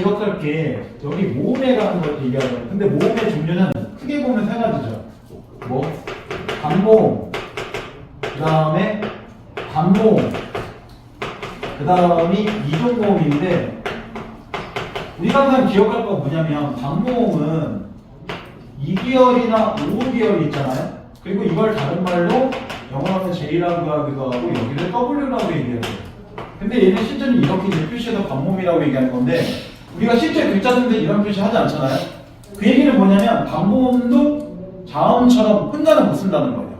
기억할 게 여기 모음회라는 걸 얘기하잖아요. 근데 모음의 종류는 크게 보면 세 가지죠. 뭐? 반모음, 그 다음에 반모음, 그 다음이 이종모음인데 우리가 항상 기억할 거 뭐냐면 반모음은 2계열이나 5계열이 있잖아요. 그리고 이걸 다른 말로 영어로는 J라고 하기도 하고 여기를 W라고 얘기해요. 근데 얘는 실제는 이렇게 이제 표시해서 반모음이라고 얘기하는 건데 우리가 실제 글자 쓰는데 이런 표시 하지 않잖아요. 그 얘기는 뭐냐면 반모음도 자음처럼 혼자는 못 쓴다는 거예요.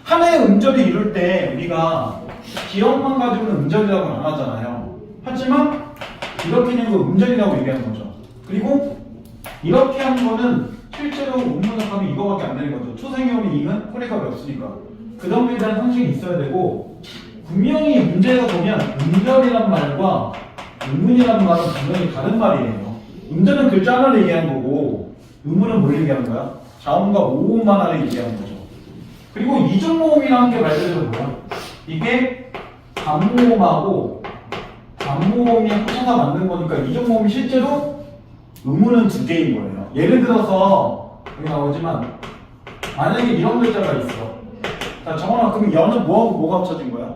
하나의 음절을 이룰 때 우리가 기억만 가지고는 음절이라고는 안 하잖아요. 하지만 이렇게 되는 거 음절이라고 얘기하는 거죠. 그리고 이렇게 하는 거는 실제로 음문학하면 이거밖에 안 되는 거죠. 초생형의 잉은 허리값이 없으니까. 그 다음에 대한 상식이 있어야 되고 분명히 문제에서 보면 음절이란 말과 음문이란 말은 분명히 다른 말이에요. 음절은 글자 하나를 얘기하는 거고 음문은 뭘 얘기하는 거야? 자음과 모음 하나를 얘기하는 거죠. 그리고 이중모음이라는 게 말 그대로 뭐야? 이게 반모음하고 반모음이 합쳐서 만든 거니까 이중모음이 실제로 음문은 두 개인 거예요. 예를 들어서 여기 나오지만 만약에 이런 글자가 있어. 자, 정원아, 그럼 여는 뭐하고 뭐가 합쳐진 거야?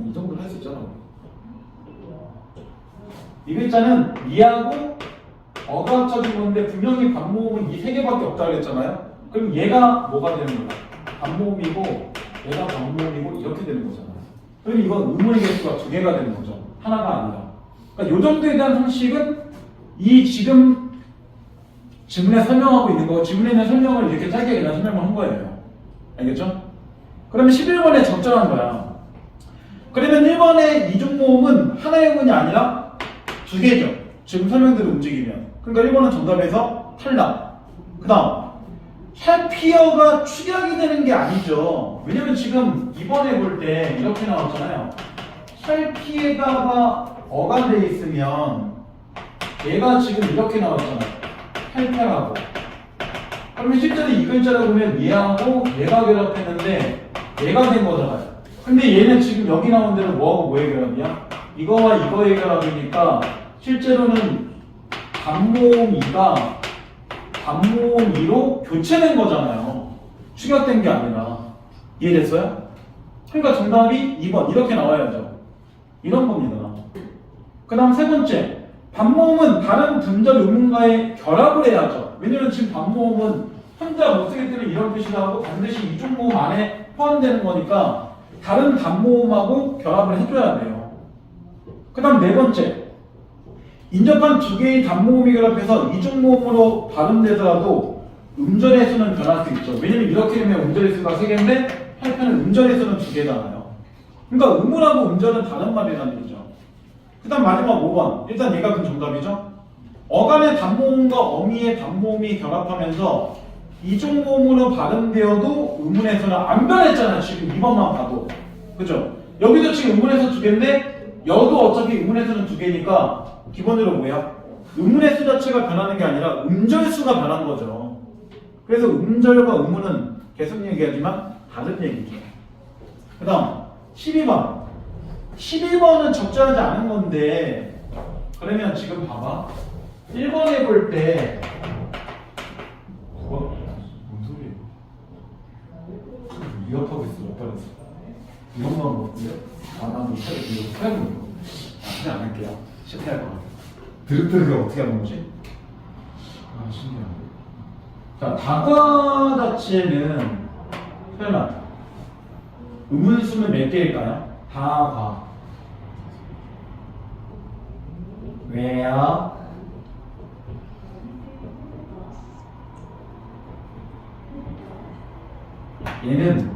이 정도는 할 수 있잖아. 이 글자는 이하고 어가 합쳐진 건데 분명히 반모음은 이 세 개밖에 없다고 했잖아요. 그럼 얘가 뭐가 되는 거야? 반모음이고 얘가 반모음이고 이렇게 되는 거잖아요. 그럼 이건 음문의 개수가 두 개가 되는 거죠. 하나가 아니라. 그러니까 이 정도에 대한 상식은 이 지금 지문에 설명하고 있는 거, 지문에 있는 설명을 이렇게 짧게 그냥 설명을 한 거예요. 알겠죠? 그러면 11번에 적절한 거야. 그러면 1번의 이중모음은 하나의 음문이 아니라 두 개죠. 지금 설명대로 움직이면. 그러니까 1번은 정답에서 탈락. 그 다음 샬피어가 축약이 되는 게 아니죠. 왜냐면 지금 2번에 볼 때 이렇게 나왔잖아요. 샬피에다가 어가 돼 있으면 얘가 지금 이렇게 나왔잖아요. 샬피하고. 그러면 실제로 이 글자를 보면 얘하고 얘가 결합했는데 얘가 된 거잖아요. 근데 얘는 지금 여기 나온 대로 뭐하고 뭐의 결합이야? 이거와 이거의 결합이니까 실제로는 반모음 2가 반모음 2로 교체된 거잖아요. 축약된 게 아니라. 이해됐어요? 그러니까 정답이 2번 이렇게 나와야죠. 이런 겁니다. 그 다음 세 번째, 반모음은 다른 분절 음문과의 결합을 해야죠. 왜냐면 지금 반모음은 혼자 못 쓰기 때문에 이런 표시를 하고 반드시 이중모음 안에 포함되는 거니까 다른 단모음하고 결합을 해줘야 돼요. 그 다음 네 번째, 인접한 두 개의 단모음이 결합해서 이중모음으로 발음되더라도 음절의 수는 변할 수 있죠. 왜냐면 이렇게 되면 음절의 수가 세 개인데 한편은 음절의 수는 두 개잖아요. 그러니까 음문하고 음절은 다른 말이라는 얘기죠. 그 다음 마지막 5번. 일단 얘가 그 정답이죠. 어간의 단모음과 어미의 단모음이 결합하면서 이중모음으로 발음되어도 음문에서는 안 변했잖아요. 지금 2번만 봐도. 그죠? 여기도 지금 음문에서 두 개인데 여도 어차피 음문에서는 두 개니까 기본적으로 뭐야? 음문의 수 자체가 변하는 게 아니라 음절 수가 변한 거죠. 그래서 음절과 음문은 계속 얘기하지만 다른 얘기죠. 그 다음 12번. 12번은 적절하지 않은 건데 그러면 지금 봐봐. 1번에 볼 때 뭔 소리야? 이어하고 있어. 못 받았어. 이것만 먹고요? 난 못하게 이거 사용 이거. 그냥 안 할게요. 실패할 것 같아. 드륵드륵을 어떻게 하는 거지? 신기하네. 자, 다과 자체는 설마 음문수는 몇 개일까요? 다과, 외야, 얘는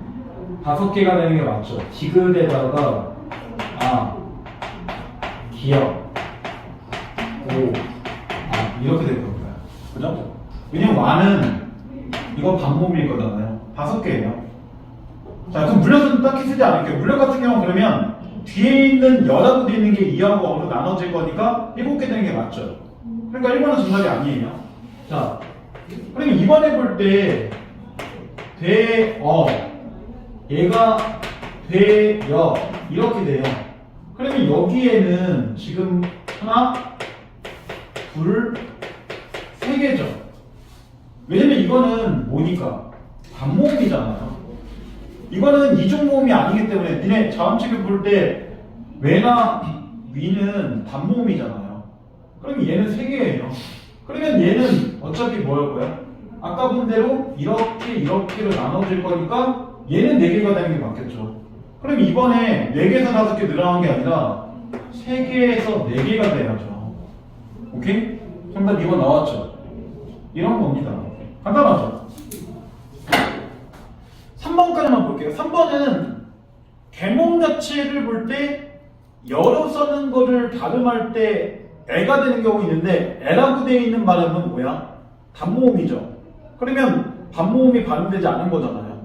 5개가 되는 게 맞죠. 디귿에다가 기역, 오, 이렇게 될 겁니다. 그죠? 왜냐면 와는 이거 반모음일 거잖아요. 5개예요. 자, 그럼 물력은 딱히 쓰지 않을게요. 물력 같은 경우는 그러면 뒤에 있는 여라고 되어 있는 게 이하고 어로 나눠질 거니까 7개 되는 게 맞죠. 그러니까 1번은 정답이 아니에요. 자, 그러면 2번에 볼 때 되어, 얘가 되여 이렇게 돼요. 그러면 여기에는 지금 하나, 둘, 세 개죠. 왜냐면 이거는 뭐니까? 반모음이잖아요. 이거는 이중모음이 아니기 때문에 니네 자음책을 볼 때 외나 위는 반모음이잖아요. 그럼 얘는 세 개예요. 그러면 얘는 어차피 뭐일 거야? 아까 본 대로 이렇게로 나눠질 거니까 얘는 4개가 되는 게 맞겠죠. 그럼 이번에 4개에서 5개 늘어난 게 아니라 3개에서 4개가 돼야죠. 오케이? 정답 2번 나왔죠? 이런 겁니다. 간단하죠? 3번까지만 볼게요. 3번은 계몽 자체를 볼 때 여로 써는 거를 발음할 때 애가 되는 경우 있는데 애라고 되어 있는 발음은 뭐야? 단모음이죠. 그러면 반모음이 발음되지 않은 거잖아요.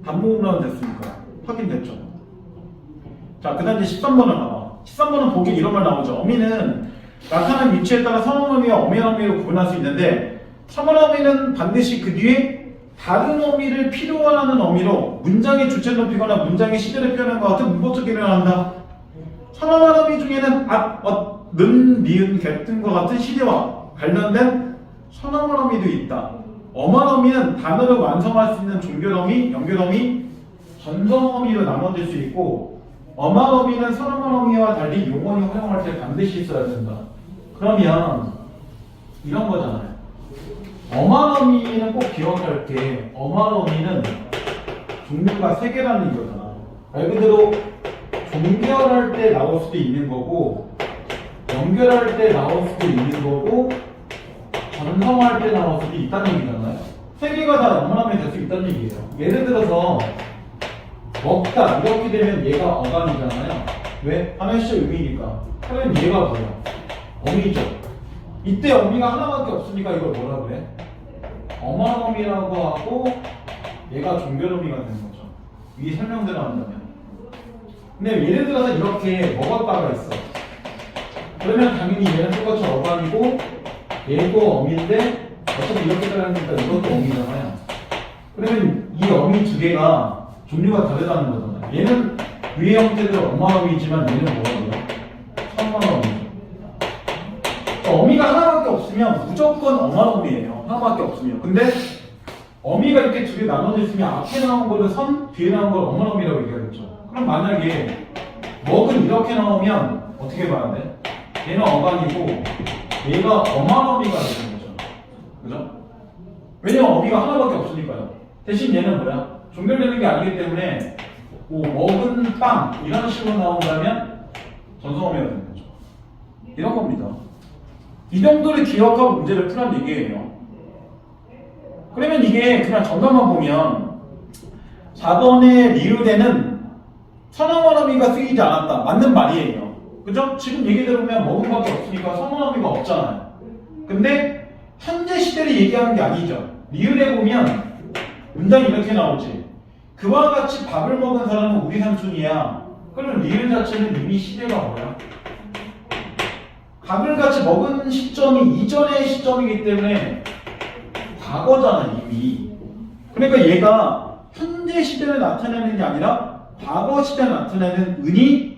단모음이라고 됐으니까 확인됐죠. 자, 그 다음 이제 13번을 나와. 13번은 보기 이런 말 나오죠. 어미는 나타난 위치에 따라 선언어미와 어미어미로 구분할 수 있는데 선언어미는 반드시 그 뒤에 다른 어미를 필요로 하는 어미로 문장의 주체를 높이거나 문장의 시제를 표현한 것 같은 문법적 기능을 한다. 선언한 어미 중에는 는, 니은, 개 등과 같은 시제와 관련된 선언한 어미도 있다. 엄한 어미는 단어를 완성할 수 있는 종결어미, 연결어미, 전성어미로 나눠질 수 있고 엄한 어미는 선언한 어미와 달리 용언이 활용할 때 반드시 있어야 된다. 그러면 이런 거잖아요. 엄한 어미는 꼭 기억할 게 엄한 어미는 종류가 3개라는 거잖아. 말 그대로 종결할 때 나올 수도 있는 거고 연결할 때 나올 수도 있는 거고 전성할 때 나올 수도 있다는 얘기잖아요. 3개가 다 엄한 어미 될 수 있다는 얘기예요. 예를 들어서 먹다 이렇게 되면 얘가 어간이잖아요. 왜? 하나씩 의미니까. 그러면 얘가 뭐야? 어미죠. 이때 어미가 하나밖에 없으니까 이걸 뭐라 그래? 엄한 어미라고 하고 얘가 종결어미가 되는 거죠. 위에 설명대로 한다면. 근데 예를 들어서 이렇게 먹었다가 있어. 그러면 당연히 얘는 똑같이 어간이고 얘도 어미인데 어차피 이렇게 따라하니까 이것도 어미잖아요. 그러면 이 어미 2개가 종류가 다르다는 거잖아요. 얘는 위의 형태대로 엄한 어미지만 얘는 뭐라고요? 선만 어미죠. 어미가 하나밖에 없으면 무조건 엄한 어미예요. 하나밖에 없으면. 근데 어미가 이렇게 2개 나눠져 있으면 앞에 나온 거를 선, 뒤에 나온 걸 엄한 어미라고 얘기하겠죠. 그럼 만약에 먹은 이렇게 나오면 어떻게 봐야 돼? 얘는 어간이고 얘가 엄한 어미가 되는 거죠. 그죠? 왜냐면 어미가 하나밖에 없으니까요. 대신 얘는 뭐야? 종결되는 게 아니기 때문에 뭐 먹은 빵 이런 식으로 나온다면 전성어미가 되는 거죠. 이런 겁니다. 이 정도를 기억하고 문제를 푸란 얘기예요. 그러면 이게 그냥 정답만 보면 4번의 리을에는 선언어미가 쓰이지 않았다. 맞는 말이에요. 그죠? 지금 얘기대로 보면 먹은 밖에 없으니까 선언어미가 없잖아요. 근데 현재 시대를 얘기하는 게 아니죠. 리을에 보면 문장이 이렇게 나오지. 그와 같이 밥을 먹은 사람은 우리 삼촌이야. 그러면 리을 자체는 이미 시대가 뭐야? 밥을 같이 먹은 시점이 이전의 시점이기 때문에 과거잖아 이미. 그러니까 얘가 현재 시대를 나타내는 게 아니라 과거 시대를 나타내는 은이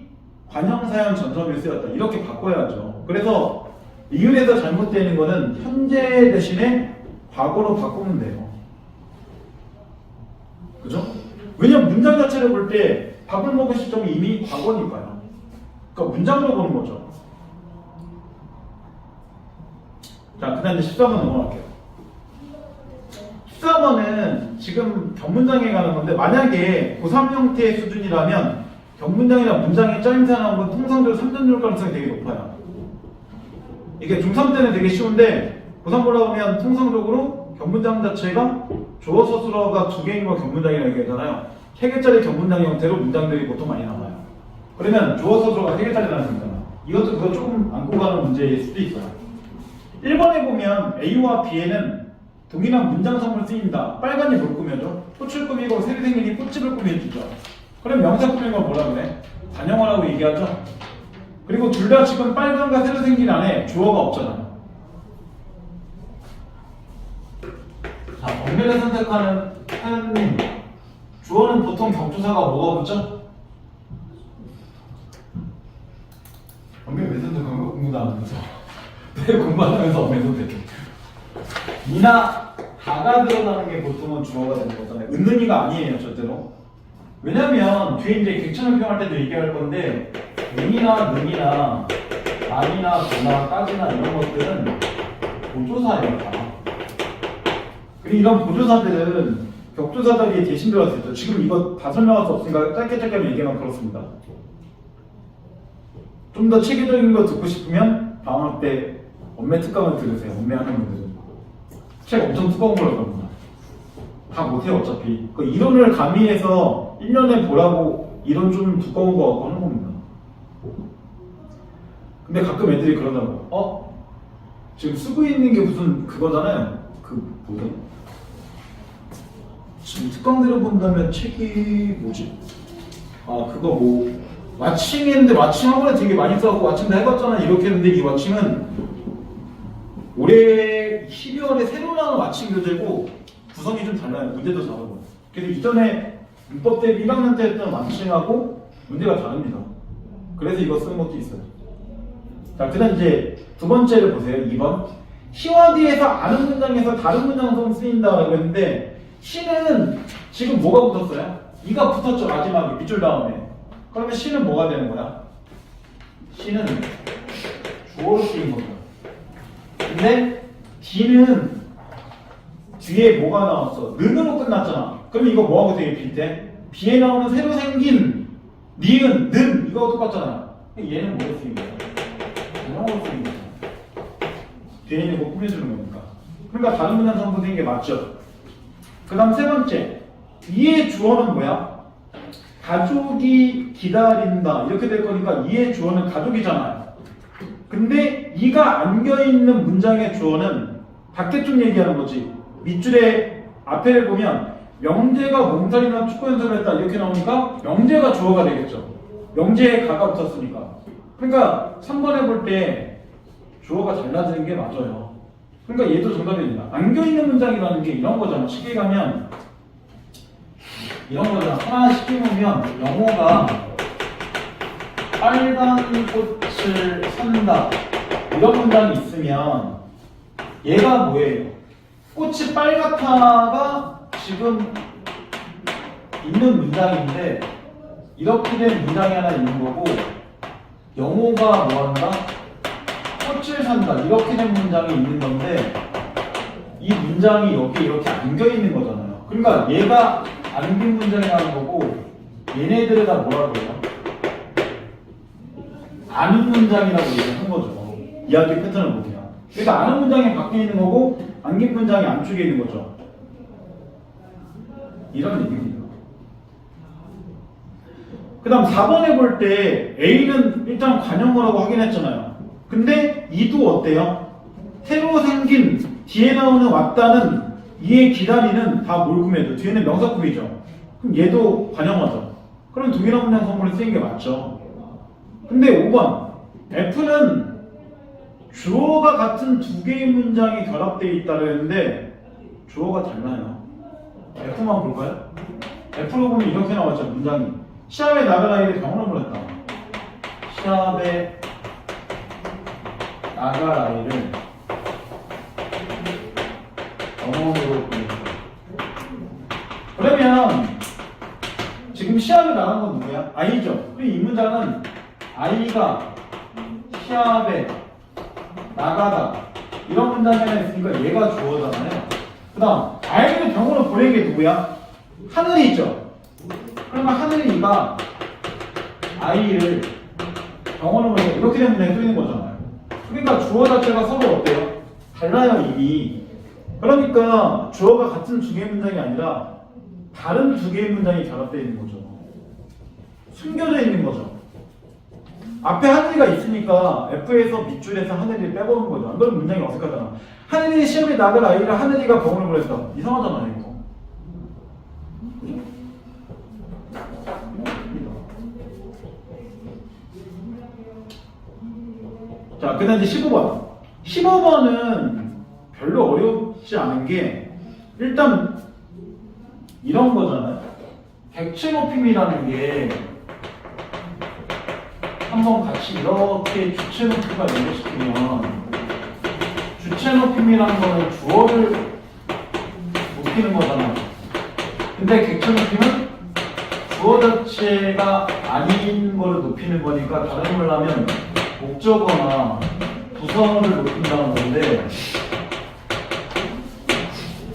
관형사형 전성을 쓰였다. 이렇게 바꿔야죠. 그래서 리을에서 잘못되는 거는 현재 대신에 과거로 바꾸면 돼요. 그죠? 왜냐면 문장 자체를 볼 때 밥을 먹은 시점이 이미 과거니까요. 그러니까 문장으로 보는 거죠. 자, 그 다음 이제 14번 넘어갈게요. 14번은 지금 견문장에 관한 건데 만약에 고3 형태의 수준이라면 견문장이나 문장의 짜임새 나온 건 통상적으로 3점 줄 가능성이 되게 높아요. 이게 중3 때는 되게 쉬운데 고3 보다 보면 통상적으로 견문장 자체가 주어 서술어가 2개인 거 견문장이라고 얘기하잖아요. 3개짜리 견문장 형태로 문장들이 보통 많이 나와요. 그러면 주어 서술어가 3개짜리라는 거잖아요. 이것도 그거 조금 안고 가는 문제일 수도 있어요. 1번에 보면 A와 B에는 동일한 문장성을 쓰인다. 빨간이 뭘 꾸며줘? 꽃을 꾸미고 세리생일이 꽃집을 꾸며주죠. 그럼 명사 꾸미는 건 뭐라 그래? 관형어라고 얘기하죠. 그리고 둘 다 지금 빨간과 세리생일 안에 주어가 없잖아요. 자, 정면을 선택하는 하는 주어는 보통 격조사가 뭐가 붙죠? 정면 왜 선택한 거? 공부도 안 하면서 내 공부하면서 엄해도 돼. 이나 다가 들어가는 게 보통은 주어가 되는 거잖아요. 은는이가 아니에요, 절대로. 왜냐면 뒤에 이제 객체를 표현할 때도 얘기할 건데 은이나 능이나 아니나 도나 까지나 이런 것들은 보조사예요. 다. 그리고 이런 보조사들은 격조사들이 대신 들어갈 수 있죠. 지금 이거 다 설명할 수 없으니까 짧게 얘기하면 그렇습니다. 좀 더 체계적인 거 듣고 싶으면 방학 때 엄매 특강을 들으세요. 엄매하는 분들은 책 엄청 두꺼운 걸로 겁니다. 다 못해요 어차피. 그 이론을 가미해서 1년에 보라고 이론 좀 두꺼운 거 갖고 하는 겁니다. 근데 가끔 애들이 그러더라고. 지금 쓰고 있는 게 무슨 그거잖아요. 그 뭐죠? 지금 특강들을 본다면 책이 뭐지? 그거 뭐 왓칭했는데 왓칭 한 번에 되게 많이 써갖고 왓칭도 해봤잖아 이렇게 했는데 이 왓칭은 올해 12월에 새로 나온 왓칭 교재고 구성이 좀 달라요. 문제도 다르고. 그래서 이전에 문법 대비 1학년 때 했던 왓칭하고 문제가 다릅니다. 그래서 이거 쓰는 것도 있어요. 자, 그 다음 이제 두 번째를 보세요. 2번. 시와 뒤에서 아는 문장에서 다른 문장성 쓰인다라고 했는데 시는 지금 뭐가 붙었어요? 이가 붙었죠. 마지막에 밑줄 다음에. 그러면 시는 뭐가 되는 거야? 시는 주어로 쓰인 겁니다. 근데 D는 뒤에 뭐가 나왔어? 는으로 끝났잖아. 그럼 이거 뭐하고 되게 비슷해? B에 나오는 새로 생긴 니은, 는 이거 똑같잖아. 얘는 뭐로 쓰인 거야? 영어로 쓰인 거야. 뒤에 있는 거 꾸며주는 거니까. 그러니까 다른 문장 성분인 게 맞죠? 그 다음 세 번째. 이의 주어는 뭐야? 가족이 기다린다 이렇게 될 거니까 이의 주어는 가족이잖아요. 근데 이가 안겨있는 문장의 주어는 밖에 쪽 얘기하는 거지. 밑줄에 앞에를 보면 명재가 몽살이나 축구 연습을 했다 이렇게 나오니까 명재가 주어가 되겠죠. 명재에 가가 붙었으니까. 그러니까 3번에 볼 때 주어가 달라지는 게 맞아요. 그러니까 얘도 정답입니다. 안겨있는 문장이라는 게 이런 거잖아. 쉽게 가면 이런 거잖아. 하나 시키면 영어가 빨간 꽃을 산다 이런 문장이 있으면 얘가 뭐예요? 꽃이 빨갛다가 지금 있는 문장인데 이렇게 된 문장이 하나 있는 거고 영어가 뭐한다? 꽃을 산다 이렇게 된 문장이 있는 건데 이 문장이 여기 이렇게 안겨 있는 거잖아요. 그러니까 얘가 안긴 문장이라는 거고 얘네들을 다 뭐라고 해요? 아는 문장이라고 얘기한 거죠. 이야기 패턴을 보면. 그러니까 아는 문장이 밖에 있는 거고 안긴 문장이 안쪽에 있는 거죠. 이런 얘기입니다. 그 다음 4번에 볼 때 A는 일단 관용어라고 확인했잖아요. 근데 이도 어때요? 새로 생긴 뒤에 나오는 왔다는 이에 기다리는 다 뭘 구매해도 뒤에는 명사 구이죠. 그럼 얘도 관용어죠. 그럼 동일한 문장 성분을 쓰인 게 맞죠. 근데 5번 F는 주어가 같은 두 개의 문장이 결합되어 있다고 했는데 주어가 달라요. F만 볼까요? F로 보면 이렇게 나왔죠. 문장이 시합에 나갈 아이를 병원을 보냈다. 시합에 나갈 아이를 병원으로 보냈다. 그러면 지금 시합에 나간 건 누구야? 아이죠. 이 문장은 아이가 시합에 나가다 이런 문장이 하나 있으니까 얘가 주어잖아요. 그 다음 아이를 병원으로 보낸 게 누구야? 하늘이 있죠. 그러면 하늘이가 아이를 병원으로 보내 이렇게 된 문장이 쓰이는 거잖아요. 그러니까 주어 자체가 서로 어때요? 달라요 이미. 그러니까 주어가 같은 두 개의 문장이 아니라 다른 두 개의 문장이 결합되어 있는 거죠. 숨겨져 있는 거죠. 앞에 하늘이가 있으니까 F에서 밑줄에서 하늘이를 빼보는 거죠. 안 그러면 문장이 어색하잖아. 하늘이 시험에 나갈 아이를 하늘이가 병원을 보냈다. 이상하잖아요 이거. 자, 그 다음 이제 15번. 15번은 별로 어렵지 않은 게 일단 이런 거잖아요. 객체 높임이라는 게 한번 같이 이렇게 주체 높이가 연결시키면 객체 높임이라는 거는 주어를 높이는 거잖아. 근데 객체 높임은 주어 자체가 아닌 거를 높이는 거니까 다른 걸 하면 목적어나 부사어를 높인다는 건데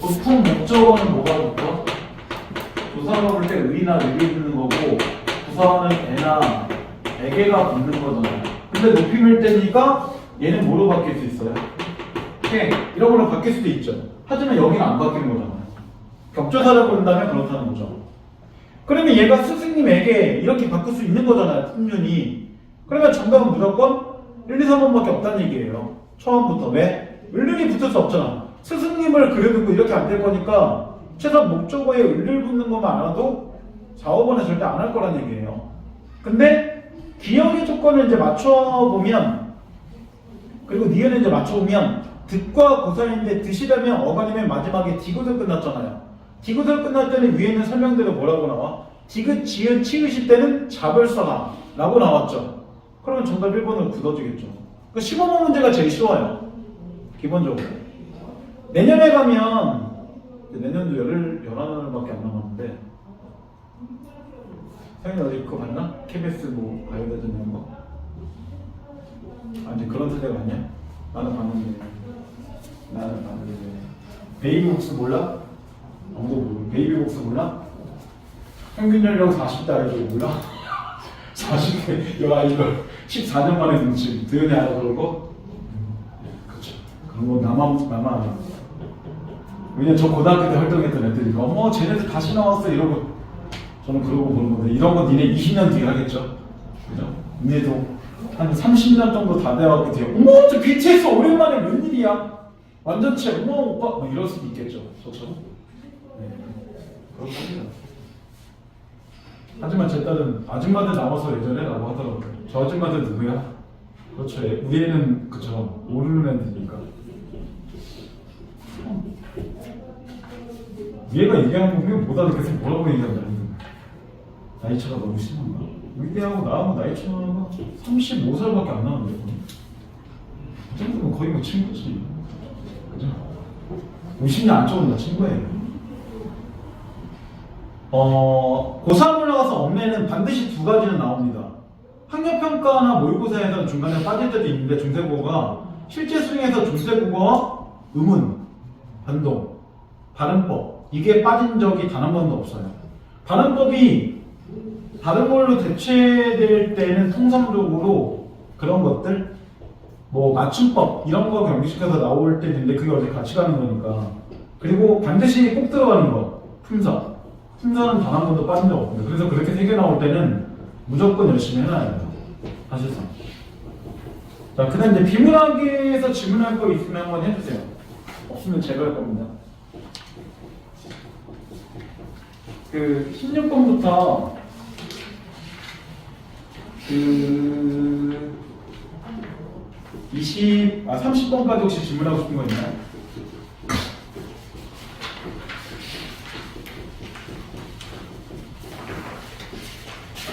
보통 목적어는 뭐가 붙어? 조사가 볼 때 의나 의를 붙는 거고 부사어는 애나 애게가 붙는 거잖아요. 근데 높임일 때니까 얘는 뭐로 바뀔 수 있어요? 게 이런 걸로 바뀔 수도 있죠. 하지만 여기는 안 바뀌는 거잖아요. 격조사를 본다면 그렇다는 거죠. 그러면 얘가 스승님에게 이렇게 바꿀 수 있는 거잖아요. 풍륜이. 그러면 정답은 무조건 1, 2, 3번밖에 없다는 얘기예요. 처음부터. 왜? 을륜이 붙을 수 없잖아. 스승님을 그려두고 이렇게 안 될 거니까 최소한 목적어에 을을 붙는 것만 알아도 4, 5번에 절대 안 할 거란 얘기예요. 근데 기억의 조건을 이제 맞춰보면 그리고 니은을 이제 맞춰보면 득과 고사인데 득이라면 어간이면 마지막에 디귿을 끝났잖아요. 디귿을 끝날 때는 위에는 설명대로 뭐라고 나와? 디귿, 지읒, 치읓일 때는 잡을 써라 라고 나왔죠. 그러면 정답 1번으로 굳어지겠죠. 그 15번 문제가 제일 쉬워요. 기본적으로. 내년에 가면 내년도 11월밖에 안 남았는데 상현이 어디 그거 봤나? KBS 뭐 가요대전 이런 거? 아니 그런 세대가 아니야? 나는 봤는데 베이비복스 몰라? 아무도 모르고 베이비복스 몰라? 평균 연령 40대 아이돌 몰라? 40대 야 이거 14년 만에 눈치 드연이 알아 그런 거? 그쵸 그런 거 나만 알아. 왜냐면 저 고등학교 때 활동했던 애들이니까 어머 쟤네들 다시 나왔어 이러고 저는 그러고 보는 건데 이런 거 니네 20년 뒤에 하겠죠? 그죠? 니네도 한 30년 정도 다 돼갖고 뒤에 어머 저 BTS 오랜만에 웬일이야? 완전체 어머 오빠 뭐 이럴 수도 있겠죠 저처럼? 네 그렇습니다. 하지만 제 딸은 아줌마들 나와서 예전에 라고 하더라고요. 저 아줌마들 누구야? 그렇죠 우리 애는 그쵸 모르는 애들이니까 얘가 얘기하는 거 보면 못 알아듣겠어. 뭐라고 얘기하는지 나이차가 너무 심한가? 우리하고 나하고 나이차가 35살밖에 안 나는데 그 정도면 거의 뭐 친구지. 그죠? 50년 안쪽은 다 친구예요. 고3 올라가서 엄매는 반드시 두 가지는 나옵니다. 학력평가나 모의고사에서 중간에 빠질 때도 있는데 중세국어가 실제 수능에서 중세국어와 의문, 반동, 발음법 이게 빠진 적이 단 한 번도 없어요. 발음법이 다른 걸로 대체될 때는 통상적으로 그런 것들 뭐 맞춤법 이런 거 경기시켜서 나올 때 있는데 그게 어디 같이 가는 거니까. 그리고 반드시 꼭 들어가는 거 품사. 품사는 단 한 번도 빠진 적 없고요. 그래서 그렇게 3개 나올 때는 무조건 열심히 해놔야 돼요. 사실상. 자, 그 다음 이제 비문학에서 질문할 거 있으면 한번 해주세요. 없으면 제가 할 겁니다. 그 16번부터 30번까지 혹시 질문하고 싶은 거 있나요?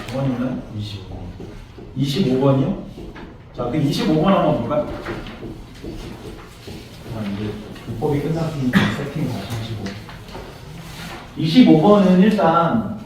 몇 번이나요? 25번이요? 자, 그 25번 한번 볼까요? 자, 이제 불법이 끝났으니까 세팅 다시 하시고 25번은 일단